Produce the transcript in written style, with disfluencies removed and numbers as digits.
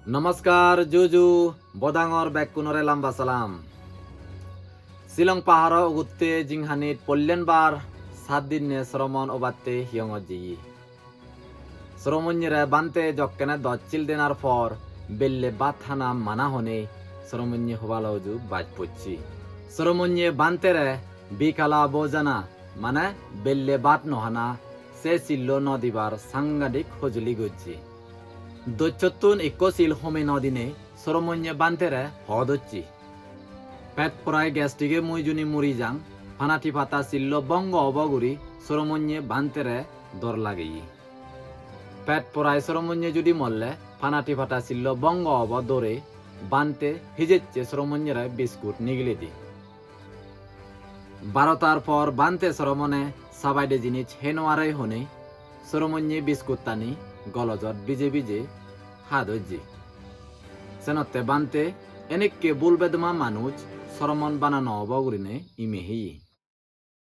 নমস্কাৰ জুজু বদাঙৰ বেকুনৰে লাম্বা সালাম শিলং পাহাৰৰ উগুতে জিংহানিত পল্লেনবাৰ 7 দিন নে শ্রমণ ওবাতে হিয়ঙত জি শ্রমণেরে বানতে জক্কেনে দচ্ছিল দেনার পর বেল্লে বাথানা মানা হনে শ্রমণে হবালজু বাজ পড়ছি শ্রমণে বানতেরে বিকালা বোজানা মানে বেল্লে বাত নহানা সে চিল্ল নদীবার সাংঘাতিক হজুলি গজ্জি দৈত্যতুন ইকোসিল হোমে নদিনে সরমন্যে বান্তেরে হদচ্ছি পেট পরায় গ্যাস্টিকে মুইজুনি মুড়ি যাং ফানাটি পাতা চিল্ল বঙ্গ অবগুড়ি সরমন্যে বান্তেরে দর লাগেই পেট পরায় সরমন্যে যদি মরলে ফানাটি ফাটা চিল্ল বঙ্গ অব দরে বানতে হিজেচ্ছে সরমন্যেরা বিস্কুট নিগলে দি 12টার পর বানতে সরমনে সাবাইডে জিনিস হেনোয়ারাই হনে সরমন্যে বিস্কুট টানি গলজত বিজে বিজে হাদজি সেনতে বানতে এনেককে বুলবেদমা মানুষ সরমন বানানো অবগুরিনে ইমেহি